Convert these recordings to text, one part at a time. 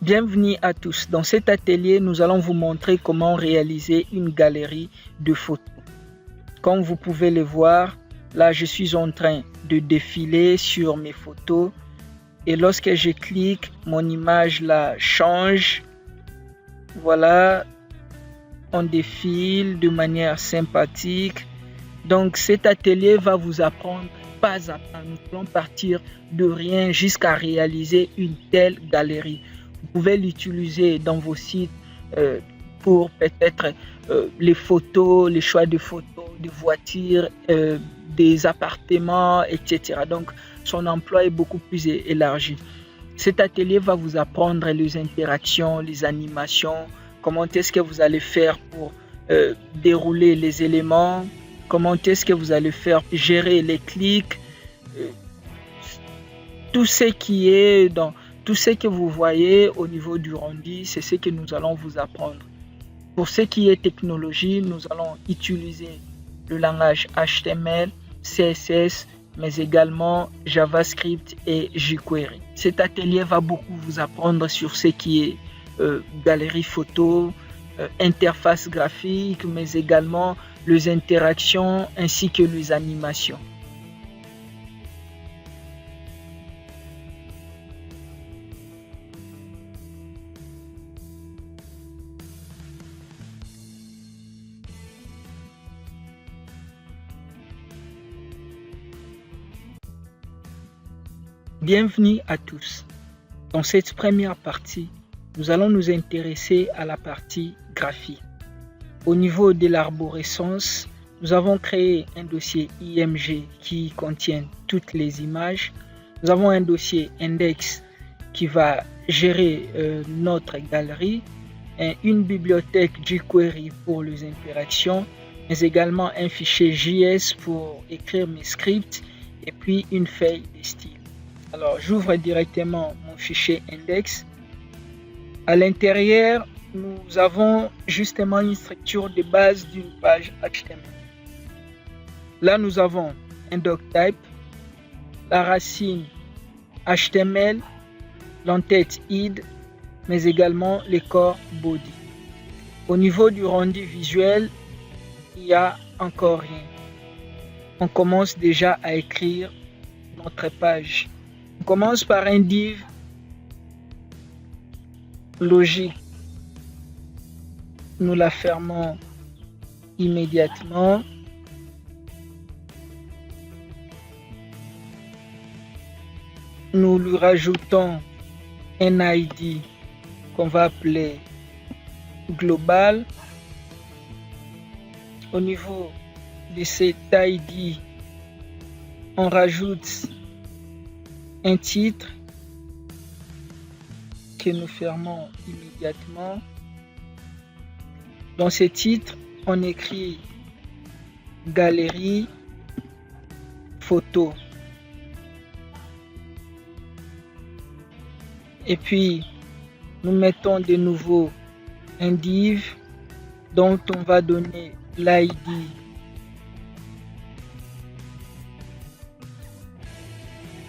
Bienvenue à tous. Dans cet atelier, nous allons vous montrer comment réaliser une galerie de photos. Comme vous pouvez le voir, là je suis en train de défiler sur mes photos et lorsque je clique, mon image là change. Voilà, on défile de manière sympathique. Donc cet atelier va vous apprendre pas à pas. Nous allons partir de rien jusqu'à réaliser une telle galerie. Vous pouvez l'utiliser dans vos sites pour peut-être les photos, les choix de photos, de voitures, des appartements, etc. Donc son emploi est beaucoup plus élargi. Cet atelier va vous apprendre les interactions, les animations, comment est-ce que vous allez faire pour dérouler les éléments, comment est-ce que vous allez faire pour gérer les clics, tout ce qui est dans tout ce que vous voyez au niveau du rendu, c'est ce que nous allons vous apprendre. Pour ce qui est technologie, nous allons utiliser le langage HTML, CSS, mais également JavaScript et jQuery. Cet atelier va beaucoup vous apprendre sur ce qui est galerie photo, interface graphique, mais également les interactions ainsi que les animations. Bienvenue à tous. Dans cette première partie, nous allons nous intéresser à la partie graphique. Au niveau de l'arborescence, nous avons créé un dossier IMG qui contient toutes les images. Nous avons un dossier index qui va gérer notre galerie, une bibliothèque jQuery pour les interactions, mais également un fichier JS pour écrire mes scripts et puis une feuille de style. Alors, j'ouvre directement mon fichier index. À l'intérieur, nous avons justement une structure de base d'une page HTML. Là, nous avons un doctype, la racine HTML, l'entête id, mais également le corps body. Au niveau du rendu visuel, il n'y a encore rien. On commence déjà à écrire notre page. On commence par un div logique. Nous la fermons immédiatement. Nous lui rajoutons un ID qu'on va appeler global. Au niveau de cet ID, on rajoute un titre que nous fermons immédiatement. Dans ce titre, on écrit galerie photo. Et puis, nous mettons de nouveau un div dont on va donner l'ID.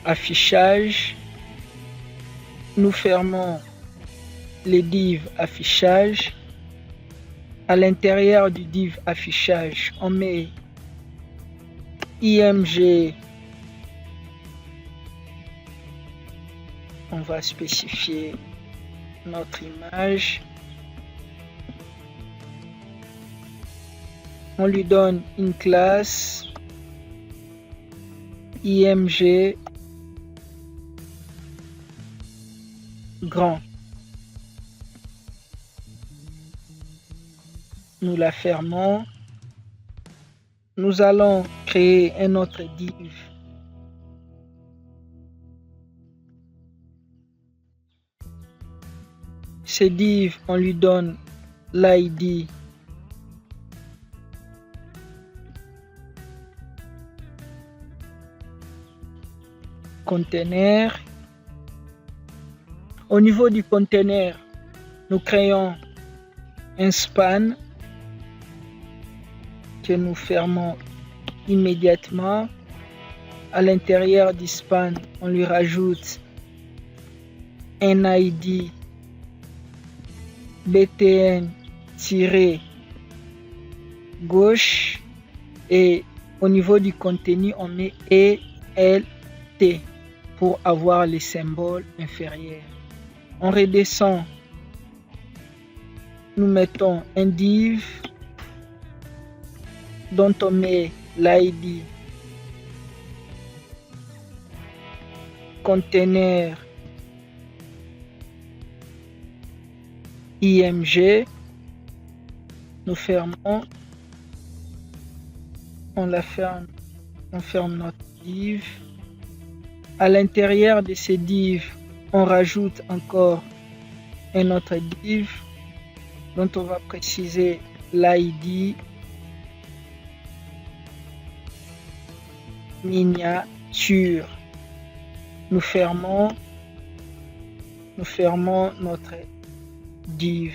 Affichage. Nous fermons les div affichage. À l'intérieur du div affichage, on met IMG. On va spécifier notre image. On lui donne une classe IMG grand. Nous la fermons. Nous allons créer un autre div. Ce div, on lui donne l'ID container. Au niveau du container, nous créons un span que nous fermons immédiatement. À l'intérieur du span, on lui rajoute un ID BTN-gauche et au niveau du contenu, on met ELT pour avoir les symboles inférieurs. On redescend, nous mettons un div dont on met l'ID conteneur IMG. Nous fermons, on la ferme, on ferme notre div. À l'intérieur de ces divs, on rajoute encore un autre div dont on va préciser l'ID miniature. Nous fermons notre div.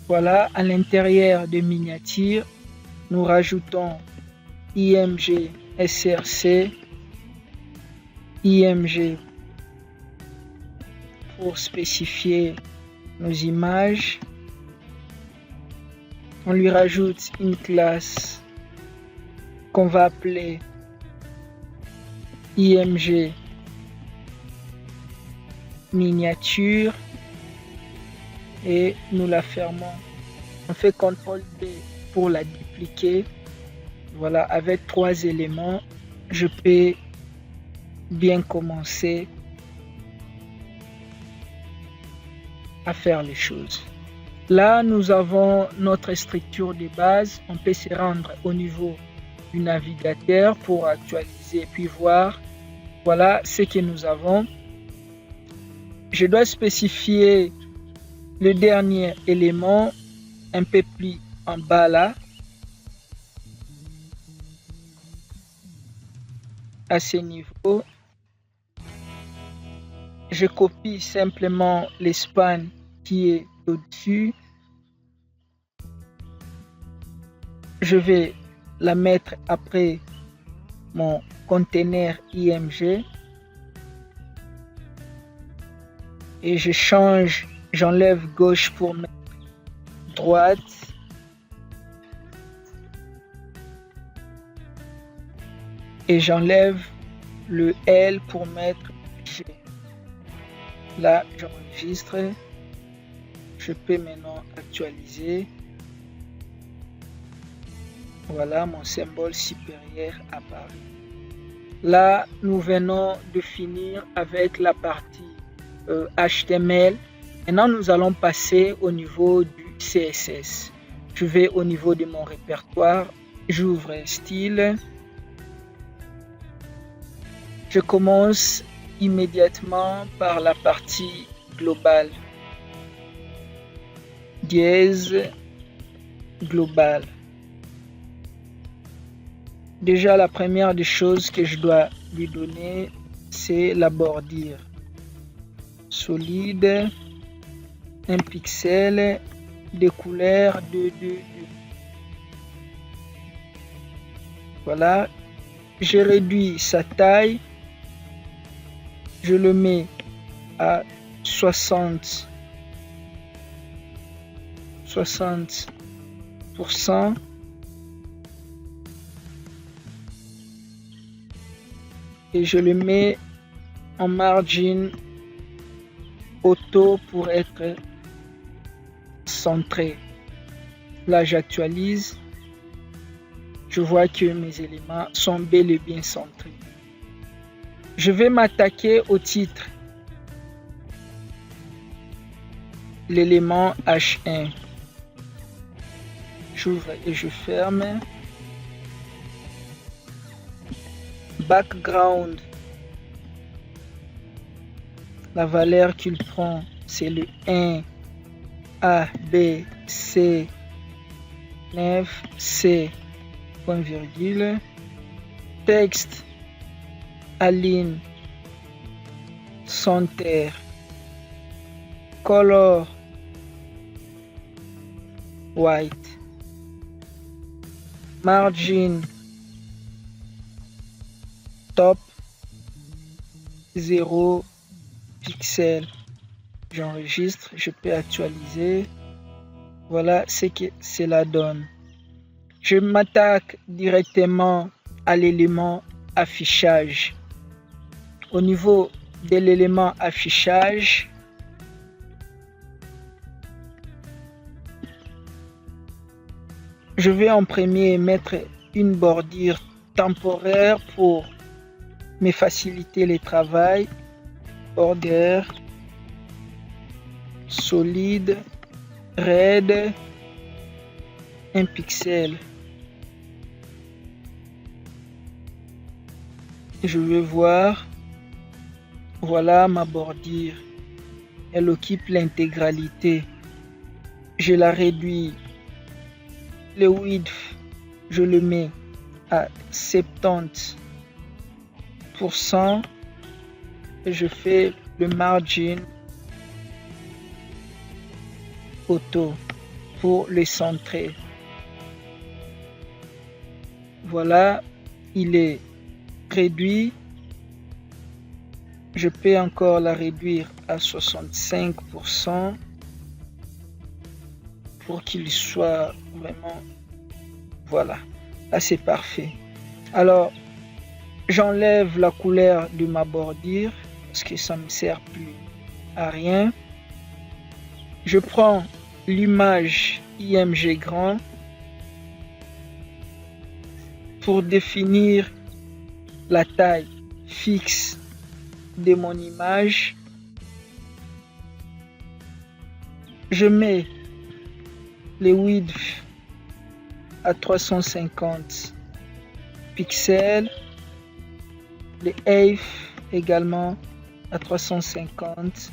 Voilà, à l'intérieur de miniature, nous rajoutons IMG SRC, IMG pour spécifier nos images. On lui rajoute une classe qu'on va appeler IMG miniature et nous la fermons. On fait CTRL D pour la dupliquer. Voilà, avec 3 éléments, je peux bien commencer à faire les choses. Là, nous avons notre structure de base. On peut se rendre au niveau du navigateur pour actualiser puis voir. Voilà ce que nous avons. Je dois spécifier le dernier élément un peu plus en bas là. À ce niveau, je copie simplement l'espace qui est au-dessus. Je vais la mettre après mon conteneur IMG et je change, j'enlève gauche pour mettre droite. Et j'enlève le L pour mettre G. Là, j'enregistre. Je peux maintenant actualiser. Voilà, mon symbole supérieur apparaît. Là, nous venons de finir avec la partie HTML. Maintenant, nous allons passer au niveau du CSS. Je vais au niveau de mon répertoire. J'ouvre style. Je commence immédiatement par la partie globale. Dièse global. Déjà, la première des choses que je dois lui donner, c'est la bordure. Solide, 1 pixel, des couleurs 2. Voilà, je réduis sa taille. Je le mets à 60%. Et je le mets en margin auto pour être centré. Là, j'actualise. Je vois que mes éléments sont bel et bien centrés. Je vais m'attaquer au titre. L'élément H1. J'ouvre et je ferme. Background. La valeur qu'il prend, c'est le 1, A, B, C, 9, C, point virgule. Texte, align, center. Color, white. Margin, top, 0 pixels. J'enregistre, je peux actualiser. Voilà ce que cela donne. Je m'attaque directement à l'élément affichage. Au niveau de l'élément affichage, je vais en premier mettre une bordure temporaire pour me faciliter le travail. Border, solide, raide, 1 pixel. Je vais voir, voilà ma bordure. Elle occupe l'intégralité. Je la réduis. Le width, je le mets à 70%. Et je fais le margin auto pour le centrer. Voilà, il est réduit. Je peux encore la réduire à 65% pour qu'il soit vraiment... Voilà, là c'est parfait. Alors, j'enlève la couleur de ma bordure parce que ça ne me sert plus à rien. Je prends l'image IMG grand pour définir la taille fixe de mon image. Je mets le width à 350 pixels, le height également à 350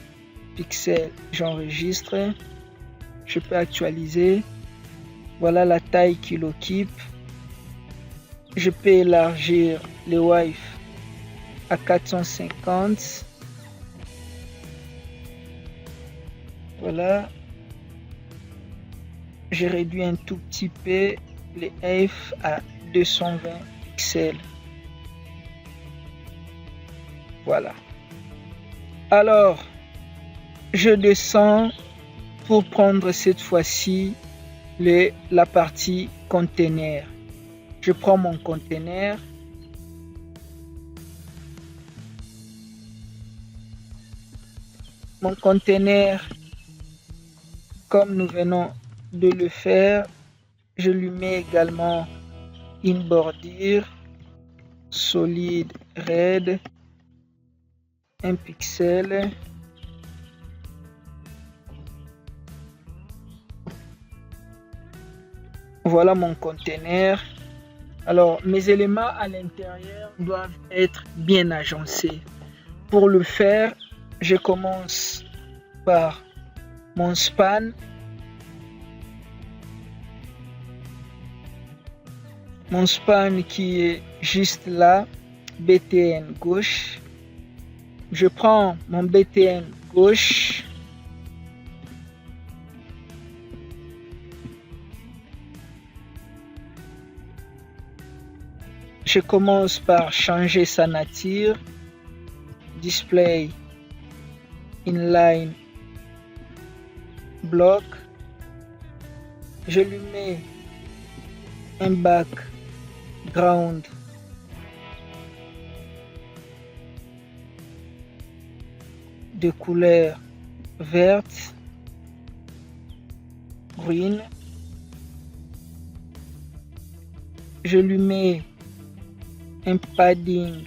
pixels. J'enregistre, je peux actualiser. Voilà la taille qu'il occupe. Je peux élargir le width à 450. Voilà. J'ai réduit un tout petit peu le height à 220 pixels. Voilà. Alors, je descends pour prendre cette fois-ci la partie conteneur. Je prends mon conteneur. Mon conteneur, comme nous venons de le faire, je lui mets également une bordure solide, raide, 1 pixel. Voilà mon conteneur. Alors, mes éléments à l'intérieur doivent être bien agencés. Pour le faire, je commence par mon span. Mon span qui est juste là, BTN gauche. Je prends mon BTN gauche. Je commence par changer sa nature. Display inline block. Je lui mets un background de couleur verte, green. Je lui mets un padding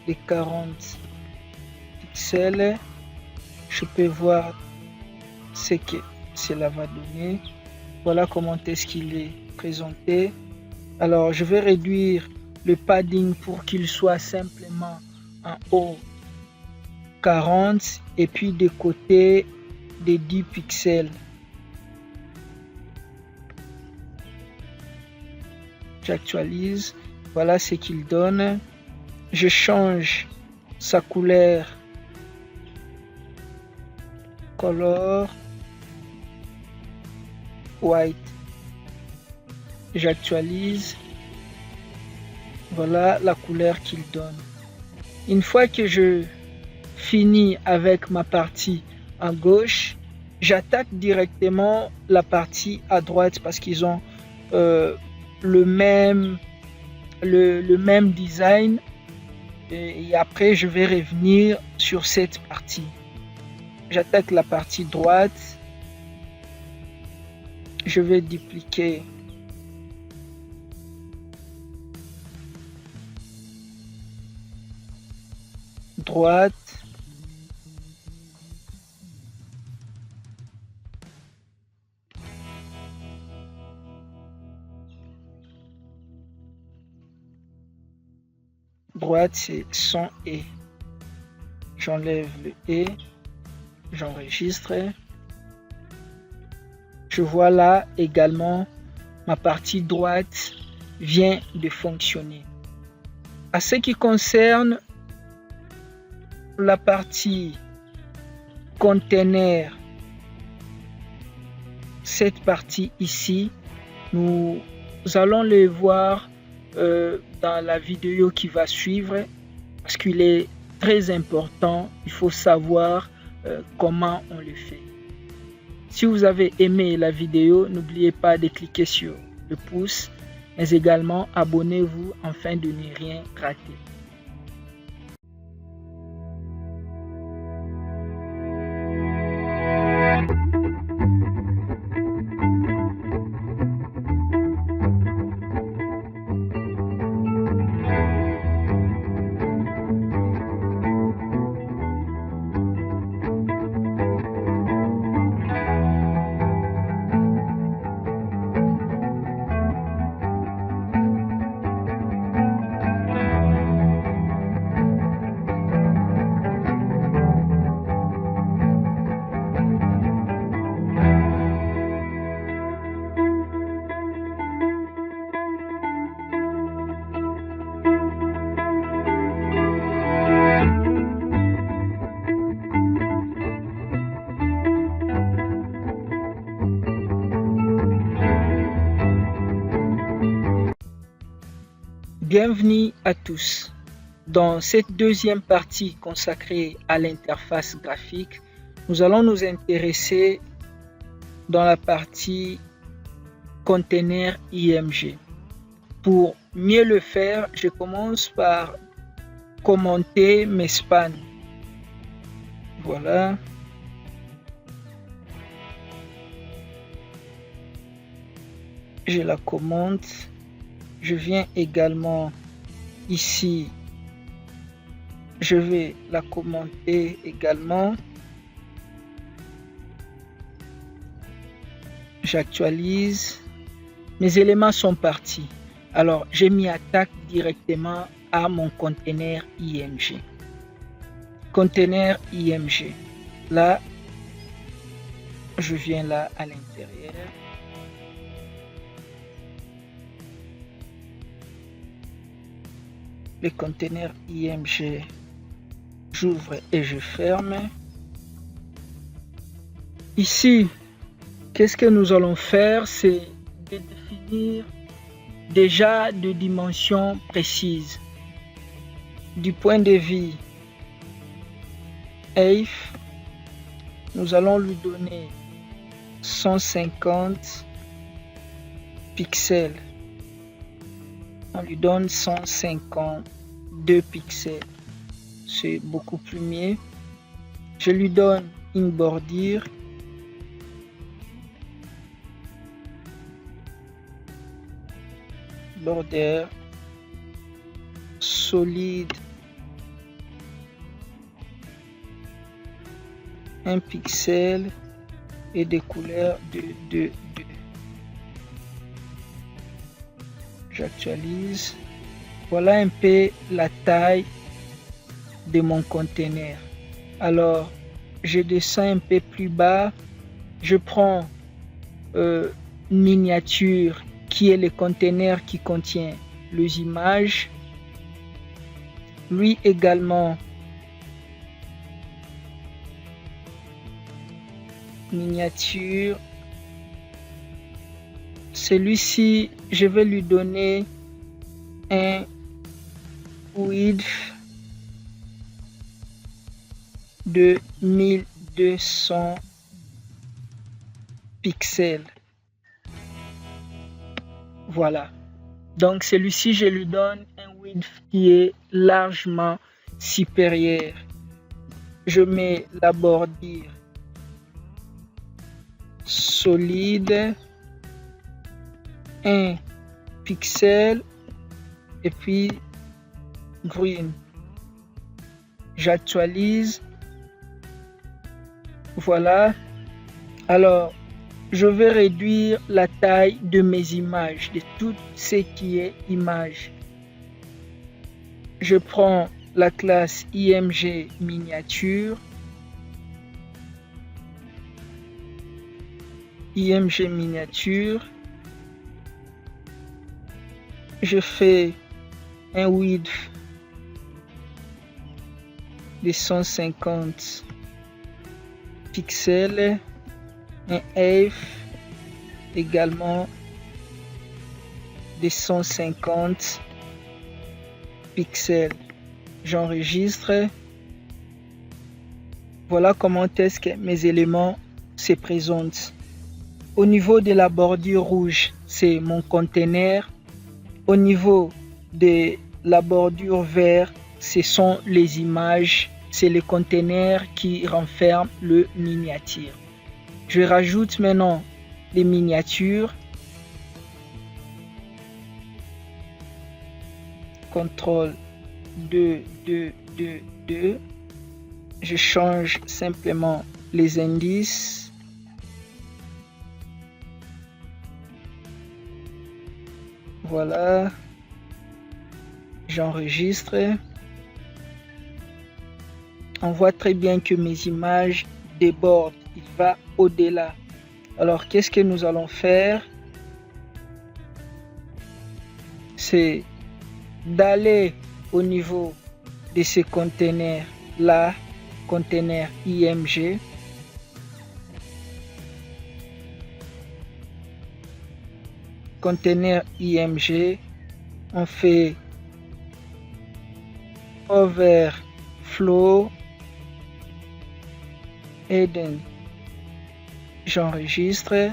de 40 pixels. Je peux voir ce que cela va donner. Voilà comment est-ce qu'il est présenté. Alors, je vais réduire le padding pour qu'il soit simplement en haut 40 et puis de côté de 10 pixels. J'actualise. Voilà ce qu'il donne. Je change sa couleur. Color white. J'actualise. Voilà la couleur qu'il donne. Une fois que je finis avec ma partie à gauche, j'attaque directement la partie à droite parce qu'ils ont le même design. Et après, je vais revenir sur cette partie. J'attaque la partie droite. Je vais dupliquer droite. Droite, c'est sans et. J'enlève le et. J'enregistre. Je vois là également ma partie droite vient de fonctionner. À ce qui concerne la partie container, cette partie ici, nous allons le voir dans la vidéo qui va suivre parce qu'il est très important. Il faut savoir comment on le fait. Si vous avez aimé la vidéo, n'oubliez pas de cliquer sur le pouce, mais également abonnez-vous afin de ne rien rater. Bienvenue à tous. Dans cette deuxième partie consacrée à l'interface graphique, nous allons nous intéresser dans la partie container IMG. Pour mieux le faire, je commence par commenter mes spans. Voilà. Je la commente. Je viens également ici. Je vais la commenter également. J'actualise. Mes éléments sont partis. Alors, je m'y attaque directement à mon container IMG. Container IMG. Là, je viens là à l'intérieur. Le container IMG, j'ouvre et je ferme. Ici, qu'est-ce que nous allons faire? C'est de définir déjà de dimensions précises. Du point de vue height, nous allons lui donner 150 pixels. On lui donne 152 pixels. C'est beaucoup plus mieux. Je lui donne une bordure. Border solide. 1 pixel et des couleurs de 2. J'actualise. Voilà un peu la taille de mon conteneur. Alors, je descends un peu plus bas. Je prends miniature qui est le conteneur qui contient les images. Lui également, miniature. Celui-ci, je vais lui donner un width de 1200 pixels. Voilà. Donc celui-ci, je lui donne un width qui est largement supérieur. Je mets la bordure solide, 1 pixel et puis green. J'actualise. Voilà. Alors, je vais réduire la taille de mes images, de tout ce qui est image. Je prends la classe IMG miniature. IMG miniature. Je fais un width de 150 pixels, un height également de 150 pixels. J'enregistre. Voilà comment est-ce que mes éléments se présentent. Au niveau de la bordure rouge, c'est mon conteneur. Au niveau de la bordure vert, ce sont les images, c'est le conteneur qui renferme le miniature. Je rajoute maintenant les miniatures. CTRL 2, 2, 2, 2. Je change simplement les indices. Voilà. J'enregistre. On voit très bien que mes images débordent. Il va au-delà. Alors, qu'est-ce que nous allons faire? C'est d'aller au niveau de ce conteneur-là, conteneur IMG. Conteneur IMG, on fait overflow hidden. J'enregistre.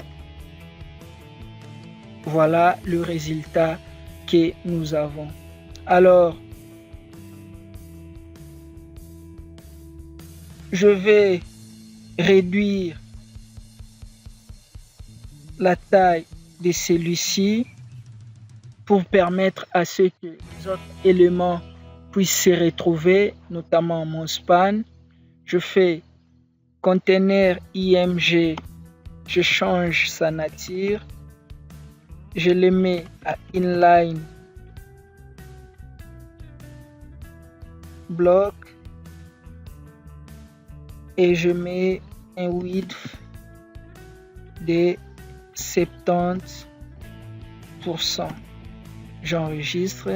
Voilà le résultat que nous avons. Alors, je vais réduire la taille de celui-ci pour permettre à ce que les autres éléments puissent se retrouver, notamment mon span. Je fais conteneur IMG, je change sa nature, je le mets à inline block et je mets un width de 70%. J'enregistre,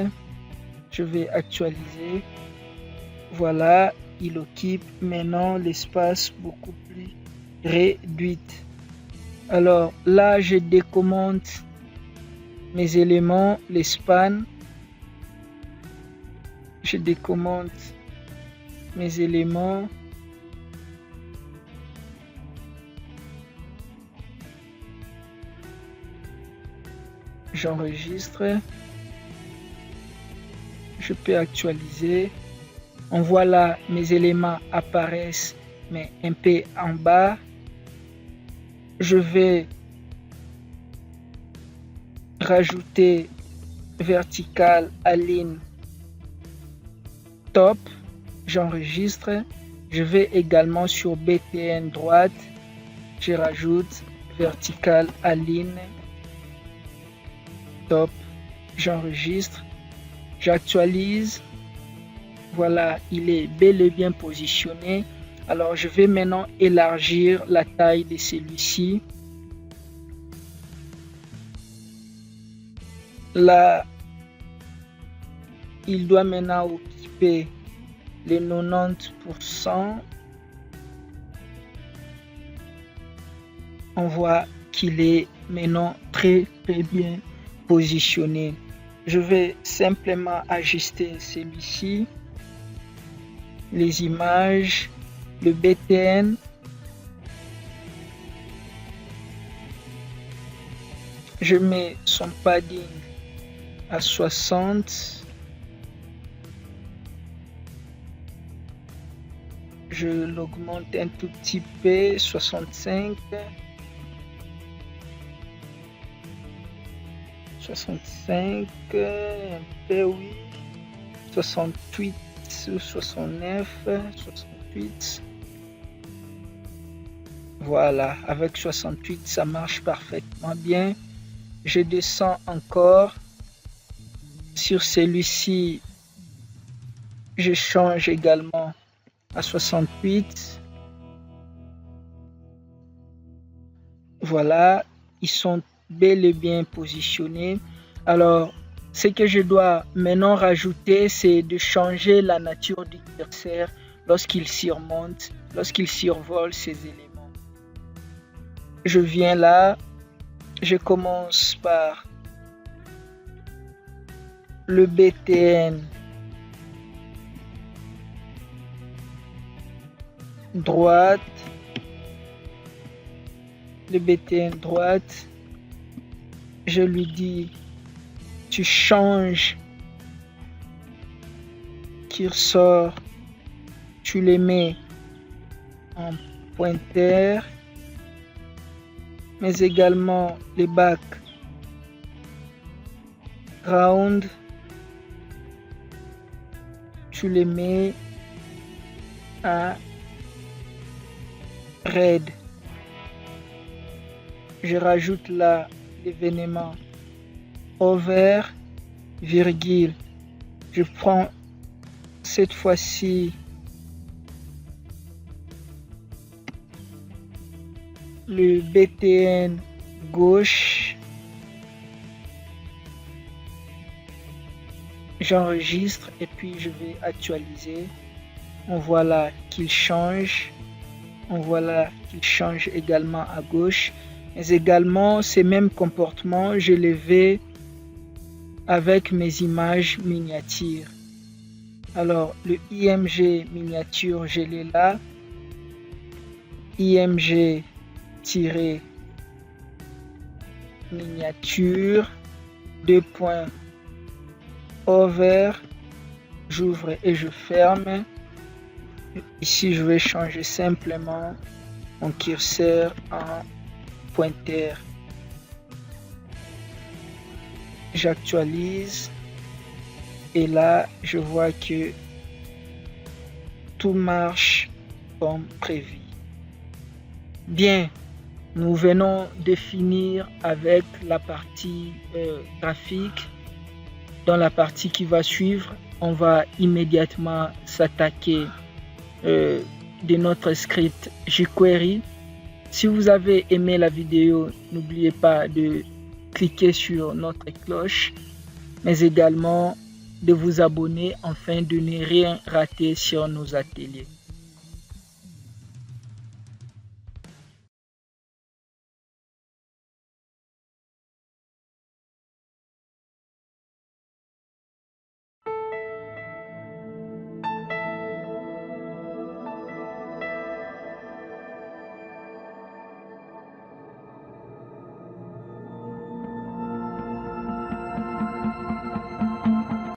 je vais actualiser. Voilà, il occupe maintenant l'espace beaucoup plus réduit. Alors là, je décommande mes éléments, les spans. Je décommande mes éléments. J'enregistre. Je peux actualiser. On voit là mes éléments apparaissent, mais un peu en bas. Je vais rajouter vertical align top. J'enregistre. Je vais également sur BTN droite. Je rajoute vertical align top. J'enregistre. J'actualise. Voilà, il est bel et bien positionné. Alors, je vais maintenant élargir la taille de celui-ci. Là, il doit maintenant occuper les 90%. On voit qu'il est maintenant très bien positionné. Je vais simplement ajuster celui-ci, les images, Le BTN, je mets son padding à 60. Je l'augmente un tout petit peu, 65. 65, un peu oui. 68 ou 69, 68. Voilà, avec 68, ça marche parfaitement bien. Je descends encore. Sur celui-ci, je change également à 68. Voilà, ils sont bel et bien positionnés. Alors, ce que je dois maintenant rajouter, c'est de changer la nature du curseur lorsqu'il surmonte, lorsqu'il survole ces éléments. Je viens là, je commence par le BTN droite, le BTN droite, je lui dis tu changes curseur, tu les mets en pointeur, mais également les background, tu les mets à red. Je rajoute là l'événement over, virgule. Je prends cette fois-ci le BTN gauche. J'enregistre et puis je vais actualiser. On voit là qu'il change. On voit là qu'il change également à gauche. Mais également, ces mêmes comportements, je les vais avec mes images miniatures. Alors, le IMG miniature, je l'ai là. IMG-miniature, 2 points over, j'ouvre et je ferme. Ici, je vais changer simplement mon curseur en pointeur. J'actualise et là, je vois que tout marche comme prévu. Bien, nous venons de finir avec la partie graphique. Dans la partie qui va suivre, on va immédiatement s'attaquer de notre script jQuery. Si vous avez aimé la vidéo, n'oubliez pas de cliquer sur notre cloche, mais également de vous abonner afin de ne rien rater sur nos ateliers.